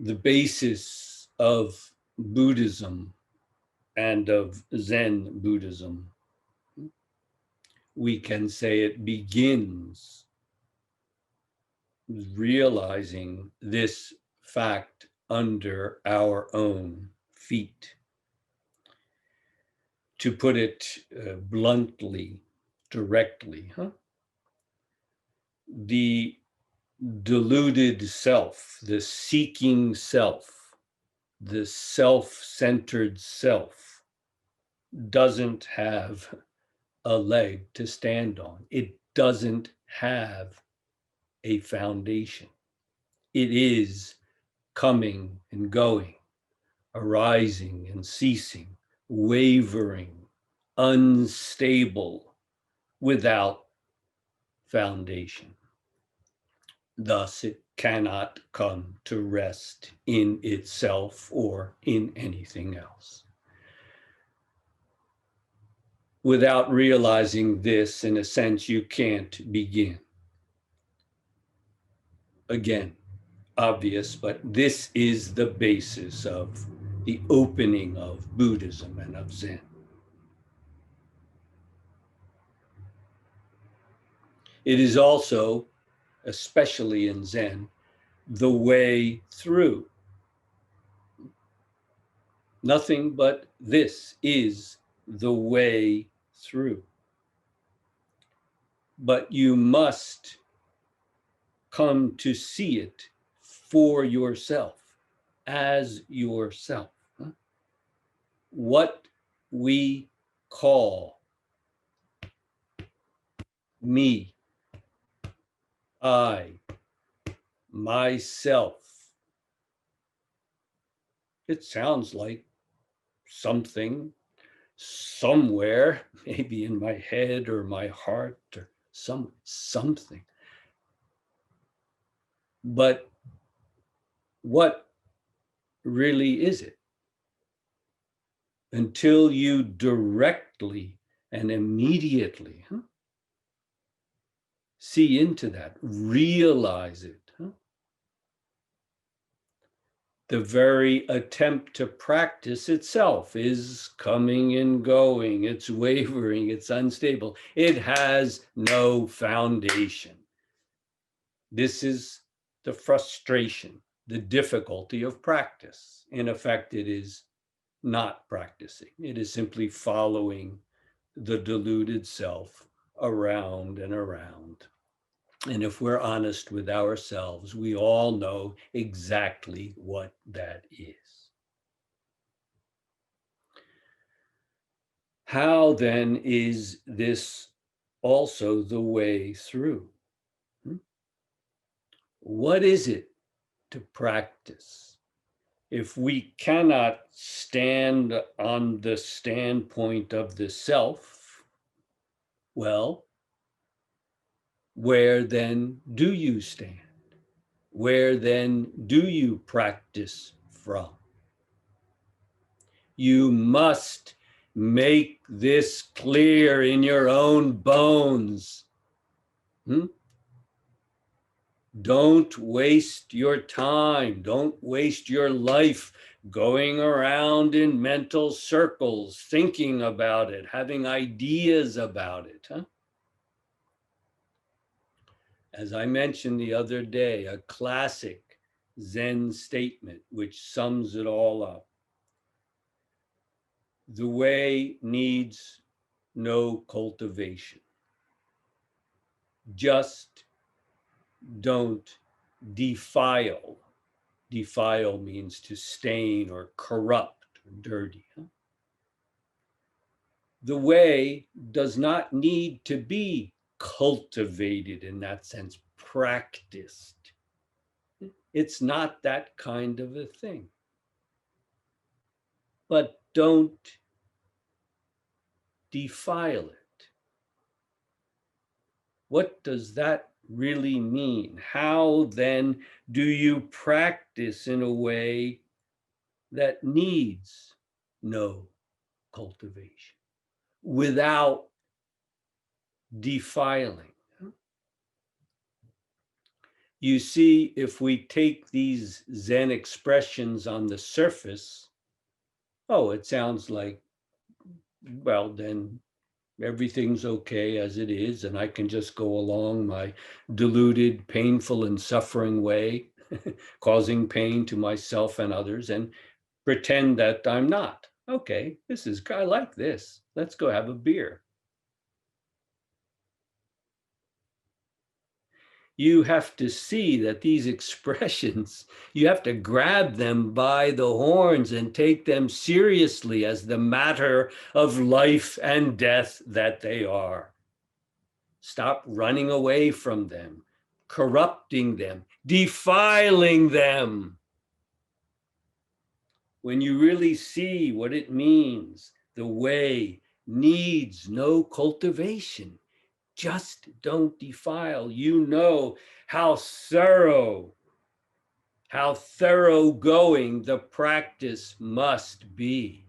the basis of Buddhism and of Zen Buddhism, we can say it begins realizing this fact under our own feet. To put it bluntly, directly, the deluded self, the seeking self, the self-centered self doesn't have a leg to stand on. It doesn't have a foundation. It is coming and going, arising and ceasing, wavering, unstable, without foundation. Thus, it cannot come to rest in itself or in anything else. Without realizing this, in a sense, you can't begin. Again, obvious, but this is the basis of the opening of Buddhism and of Zen. It is also, especially in Zen, the way through. Nothing but this is the way through. But you must come to see it for yourself, as yourself. What we call me, I, myself, it sounds like something somewhere, maybe in my head or my heart or something. But what really is it? Until you directly and immediately see into that, realize it. The very attempt to practice itself is coming and going, it's wavering, it's unstable. It has no foundation. This is the frustration, the difficulty of practice. In effect, it is not practicing. It is simply following the deluded self around and around. And if we're honest with ourselves, we all know exactly what that is. How then is this also the way through? What is it to practice? If we cannot stand on the standpoint of the self, well, where then do you stand? Where then do you practice from? You must make this clear in your own bones. Don't waste your time. Don't waste your life going around in mental circles, thinking about it, having ideas about it. As I mentioned the other day, a classic Zen statement which sums it all up. The way needs no cultivation. Just don't defile. Defile means to stain or corrupt or dirty. The way does not need to be cultivated in that sense, practiced. It's not that kind of a thing. But don't defile it. What does that really mean? How then do you practice in a way that needs no cultivation without defiling? You see, if we take these Zen expressions on the surface, oh, it sounds like, well, then everything's okay as it is, and I can just go along my deluded, painful, and suffering way, causing pain to myself and others, and pretend that I'm not. Okay, I like this. Let's go have a beer. You have to see that these expressions, you have to grab them by the horns and take them seriously as the matter of life and death that they are. Stop running away from them, corrupting them, defiling them. When you really see what it means, the way needs no cultivation. Just don't defile. You know how thoroughgoing the practice must be.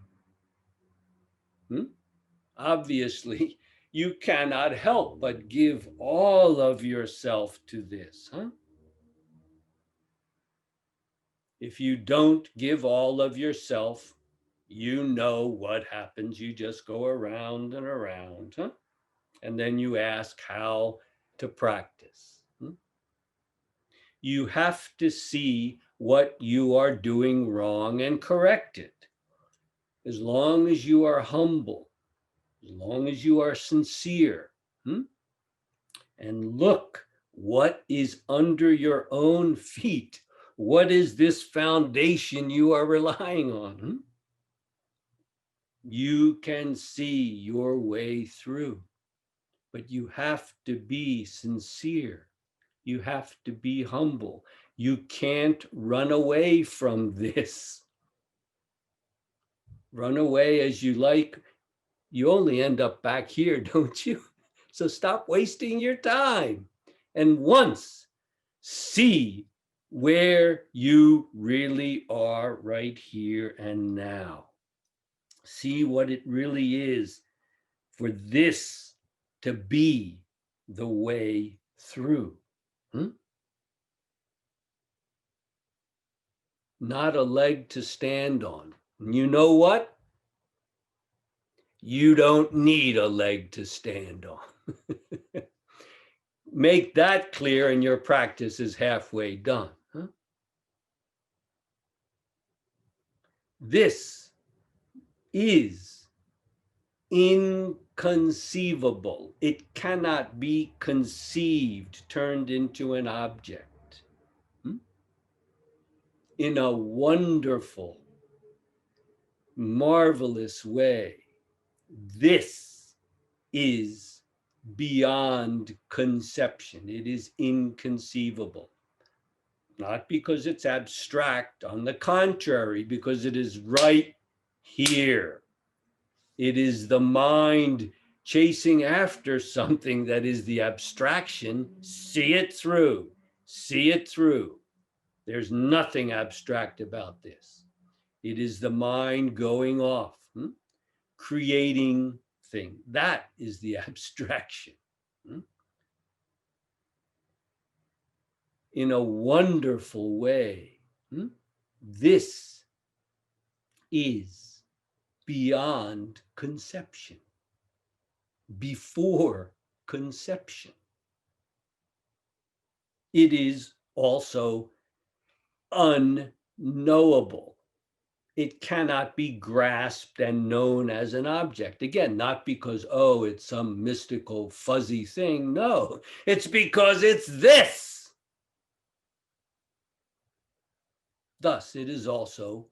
Obviously, you cannot help but give all of yourself to this. If you don't give all of yourself, you know what happens. You just go around and around. And then you ask how to practice. You have to see what you are doing wrong and correct it. As long as you are humble, as long as you are sincere, and look what is under your own feet. What is this foundation you are relying on? You can see your way through, but you have to be sincere. You have to be humble. You can't run away from this. Run away as you like. You only end up back here, don't you? So stop wasting your time. And once see where you really are right here and now. See what it really is for this to be the way through. Not a leg to stand on. And you know what? You don't need a leg to stand on. Make that clear, and your practice is halfway done. This is inconceivable. It cannot be conceived, turned into an object. In a wonderful, marvelous way, this is beyond conception. It is inconceivable. Not because it's abstract, on the contrary, because it is right here. It is the mind chasing after something that is the abstraction. See it through. See it through. There's nothing abstract about this. It is the mind going off, creating thing. That is the abstraction. In a wonderful way, this is beyond conception, before conception. It is also unknowable. It cannot be grasped and known as an object. Again, not because, oh, it's some mystical, fuzzy thing. No, it's because it's this. Thus, it is also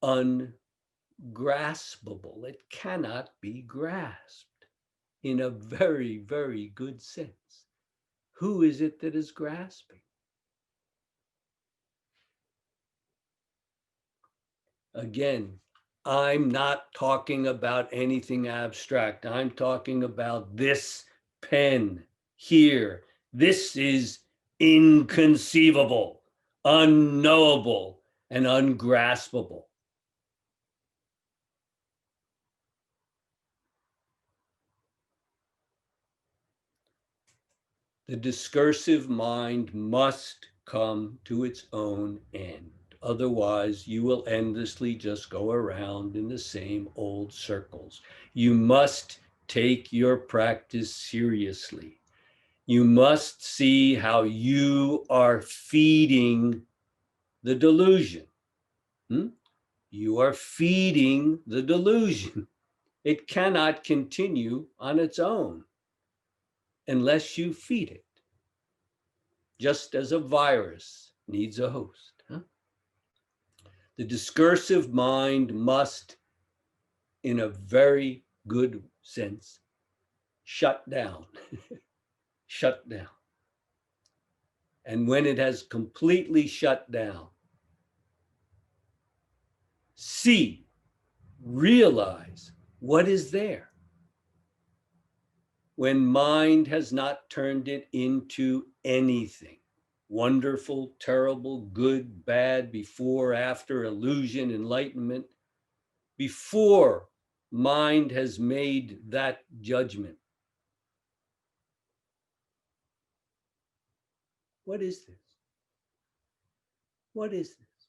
ungraspable. It cannot be grasped in a very, very good sense. Who is it that is grasping? Again, I'm not talking about anything abstract. I'm talking about this pen here. This is inconceivable, unknowable, and ungraspable. The discursive mind must come to its own end. Otherwise, you will endlessly just go around in the same old circles. You must take your practice seriously. You must see how you are feeding the delusion. You are feeding the delusion. It cannot continue on its own unless you feed it, just as a virus needs a host. The discursive mind must, in a very good sense, shut down. Shut down. And when it has completely shut down, see, realize what is there. When mind has not turned it into anything, wonderful, terrible, good, bad, before, after, illusion, enlightenment, before mind has made that judgment. What is this? What is this?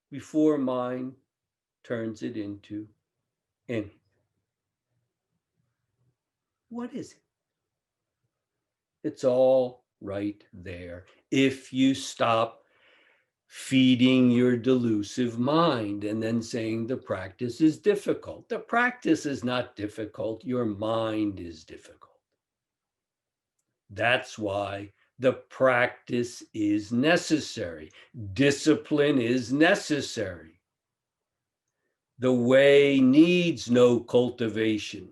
Before mind turns it into anything. What is it? It's all right there. If you stop feeding your delusive mind and then saying the practice is difficult. The practice is not difficult. Your mind is difficult. That's why the practice is necessary. Discipline is necessary. The way needs no cultivation.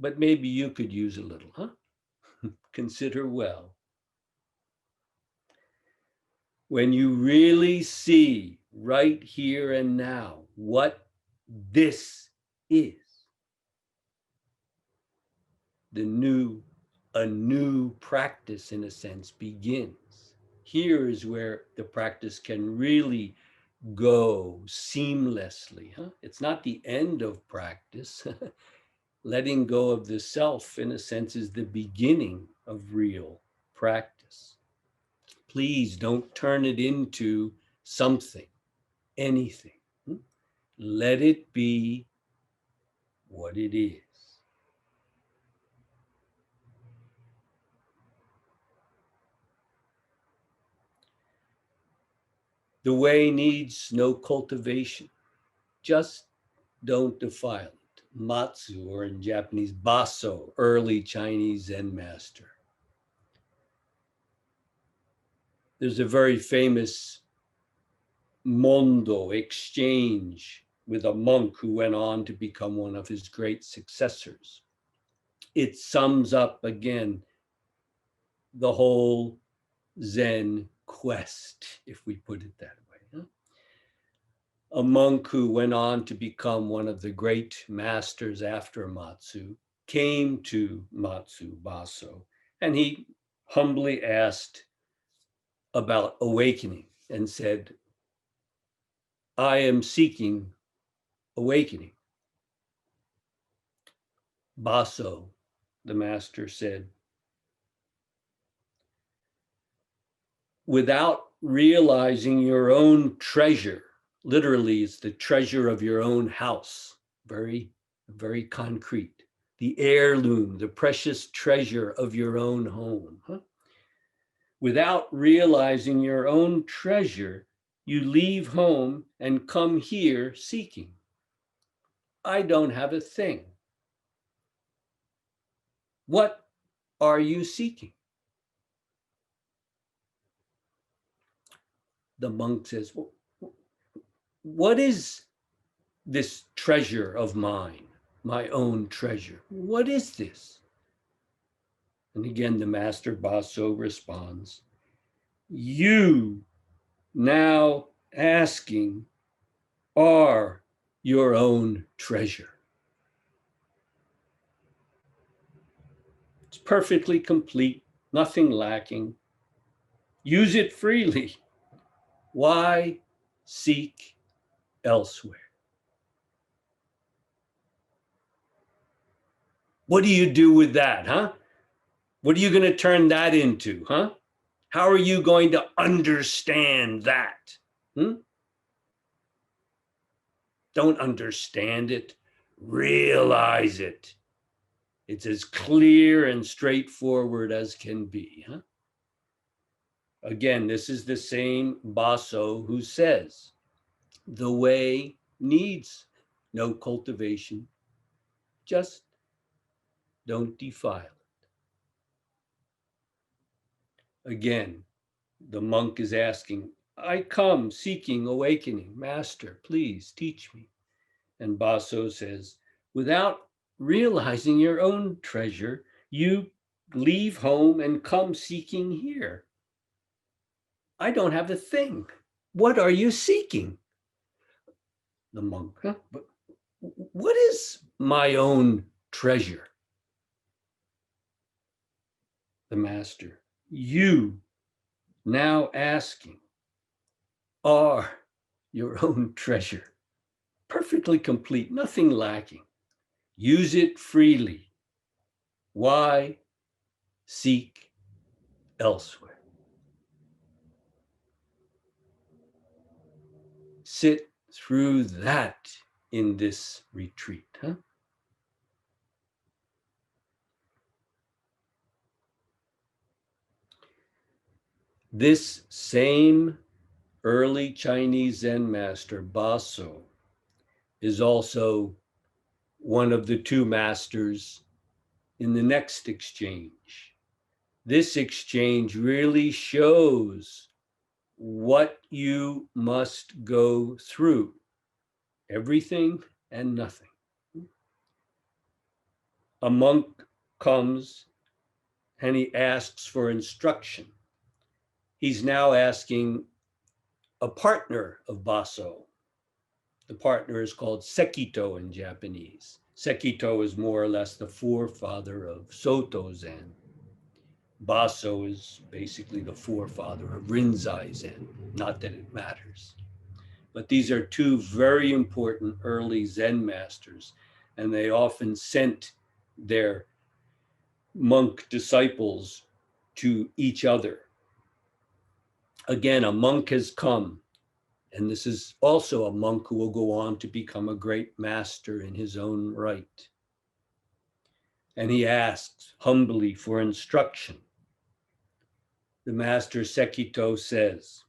But maybe you could use a little, Consider well. When you really see right here and now what this is, a new practice, in a sense, begins. Here is where the practice can really go seamlessly. It's not the end of practice. Letting go of the self, in a sense, is the beginning of real practice. Please don't turn it into something, anything. Let it be what it is. The way needs no cultivation. Just don't defile it. Matsu, or in Japanese, Baso, early Chinese Zen master. There's a very famous mondo exchange with a monk who went on to become one of his great successors. It sums up again the whole Zen quest, if we put it that way. A monk who went on to become one of the great masters after Matsu came to Matsu Baso, and he humbly asked about awakening and said, I am seeking awakening. Baso, the master, said, without realizing your own treasure, literally, it's the treasure of your own house, very, very concrete, the heirloom, the precious treasure of your own home. Without realizing your own treasure, you leave home and come here seeking. I don't have a thing. What are you seeking? The monk says, well, what is this treasure of mine, my own treasure? What is this? And again, the master Baso responds, you now asking are your own treasure. It's perfectly complete, nothing lacking. Use it freely. Why seek elsewhere? What do you do with that, What are you going to turn that into, huh? How are you going to understand that? Hmm? Don't understand it, realize it. It's as clear and straightforward as can be. Huh? Again, this is the same Basso who says the way needs no cultivation, just don't defile it. Again, the monk is asking, I come seeking awakening. Master, please teach me. And Basso says, without realizing your own treasure, you leave home and come seeking here. I don't have a thing. What are you seeking? The monk, huh? But what is my own treasure? The master, you now asking are your own treasure, perfectly complete, nothing lacking. Use it freely. Why seek elsewhere? Sit through that in this retreat, huh? This same early Chinese Zen master, Baso, is also one of the two masters in the next exchange. This exchange really shows what you must go through, everything and nothing. A monk comes and he asks for instruction. He's now asking a partner of Baso. The partner is called Sekito in Japanese. Sekito is more or less the forefather of Soto Zen. Baso is basically the forefather of Rinzai Zen, not that it matters. But these are two very important early Zen masters, and they often sent their monk disciples to each other. Again, a monk has come, and this is also a monk who will go on to become a great master in his own right. And he asks humbly for instruction. The master Sekito says,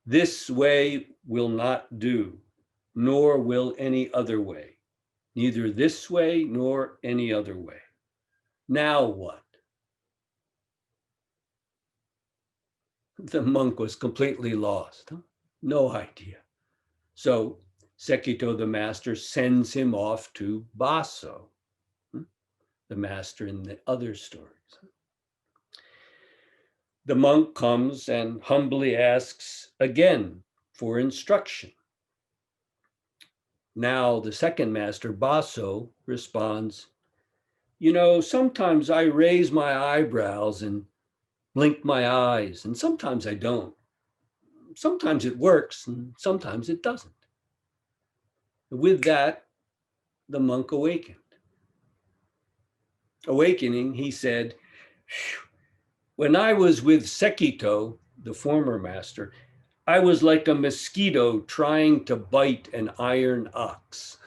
this way will not do, nor will any other way, neither this way nor any other way. Now what? The monk was completely lost. Huh? No idea. So Sekito, the master, sends him off to Baso, the master in the other stories. The monk comes and humbly asks again for instruction. Now the second master, Baso, responds, sometimes I raise my eyebrows and blink my eyes, and sometimes I don't. Sometimes it works, and sometimes it doesn't. With that, the monk awakened. Awakening, he said, when I was with Sekito, the former master, I was like a mosquito trying to bite an iron ox.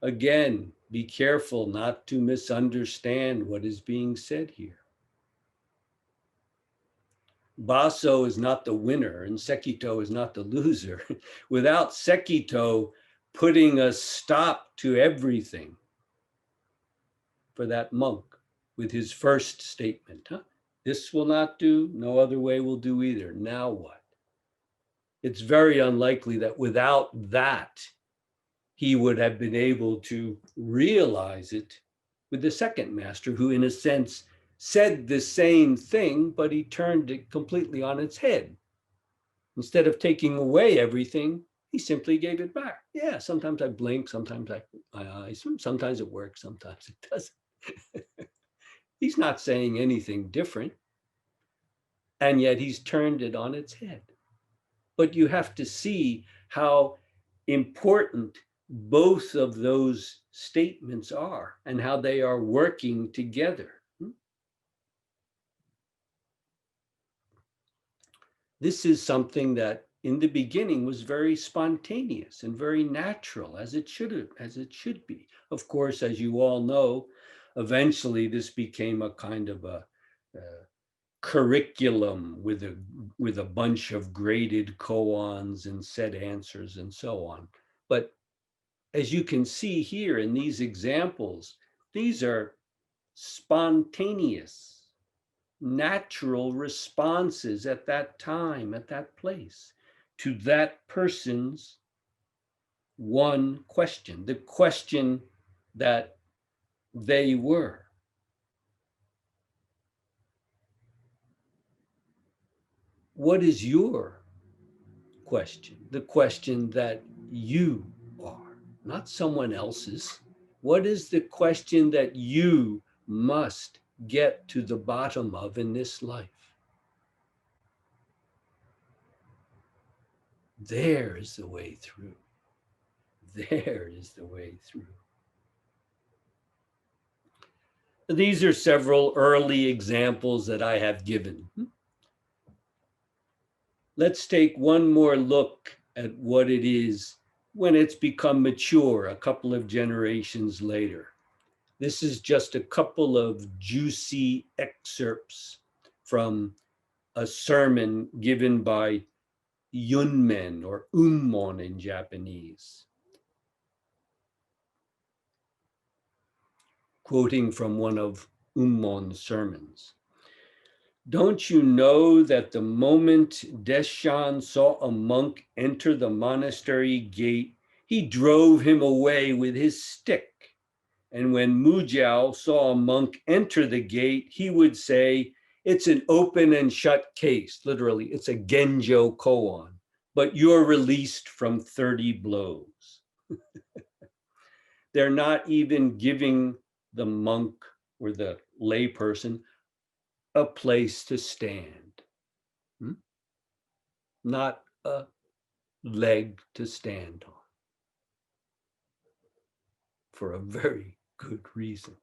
Again, be careful not to misunderstand what is being said here. Baso is not the winner and Sekito is not the loser. Without Sekito putting a stop to everything for that monk with his first statement, this will not do, no other way will do either. Now what? It's very unlikely that without that, he would have been able to realize it with the second master, who, in a sense, said the same thing, but he turned it completely on its head. Instead of taking away everything, he simply gave it back. Yeah, sometimes I blink, sometimes my eyes, sometimes it works, sometimes it doesn't. He's not saying anything different, and yet he's turned it on its head. But you have to see how important both of those statements are and how they are working together. This is something that in the beginning was very spontaneous and very natural, as it should be. Of course, as you all know, eventually this became a kind of a curriculum with a bunch of graded koans and set answers and so on. But as you can see here in these examples, these are spontaneous, natural responses at that time, at that place, to that person's one question, the question that they were. What is your question? The question that you are, not someone else's. What is the question that you must get to the bottom of in this life? There is the way through. There is the way through. These are several early examples that I have given. Let's take one more look at what it is when it's become mature a couple of generations later. This is just a couple of juicy excerpts from a sermon given by Yunmen or Ummon in Japanese, quoting from one of Ummon's sermons. Don't you know that the moment Deshan saw a monk enter the monastery gate, he drove him away with his stick? And when Mujiao saw a monk enter the gate, he would say, it's an open and shut case. Literally, it's a Genjo koan, but you're released from 30 blows. They're not even giving the monk or the layperson a place to stand, not a leg to stand on, for a very good reason.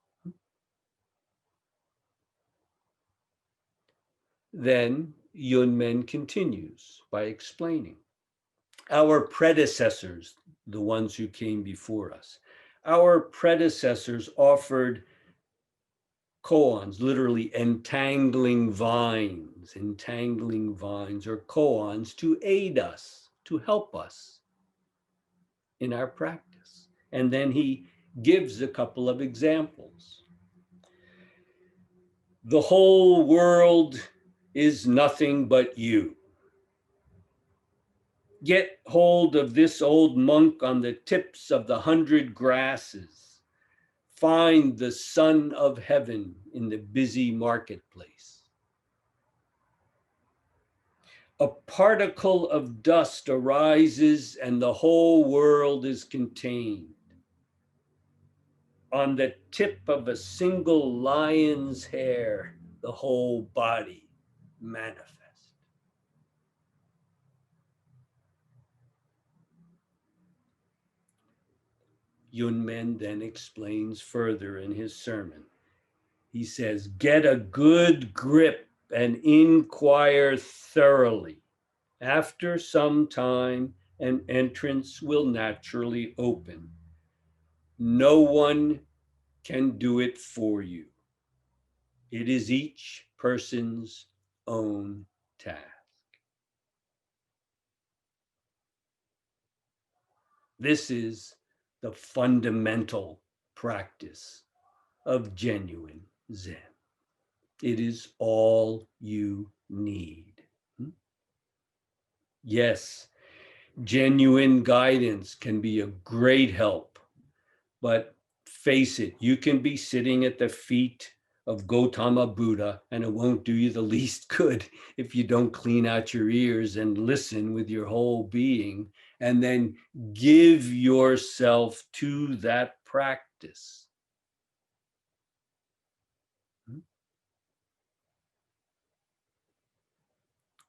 Then Yunmen continues by explaining our predecessors, the ones who came before us, our predecessors offered koans, literally entangling vines or koans to aid us, to help us in our practice. And then he gives a couple of examples. The whole world is nothing but you. Get hold of this old monk on the tips of the 100 grasses. Find the Son of Heaven in the busy marketplace. A particle of dust arises and the whole world is contained. On the tip of a single lion's hair, the whole body manifests. Yunmen then explains further in his sermon. He says, get a good grip and inquire thoroughly. After some time, an entrance will naturally open. No one can do it for you. It is each person's own task. This is the fundamental practice of genuine Zen. It is all you need. Yes, genuine guidance can be a great help, but face it, you can be sitting at the feet of Gautama Buddha, and it won't do you the least good if you don't clean out your ears and listen with your whole being, and then give yourself to that practice.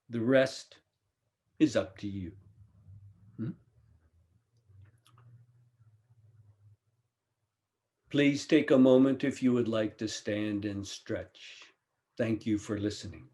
The rest is up to you. Please take a moment if you would like to stand and stretch. Thank you for listening.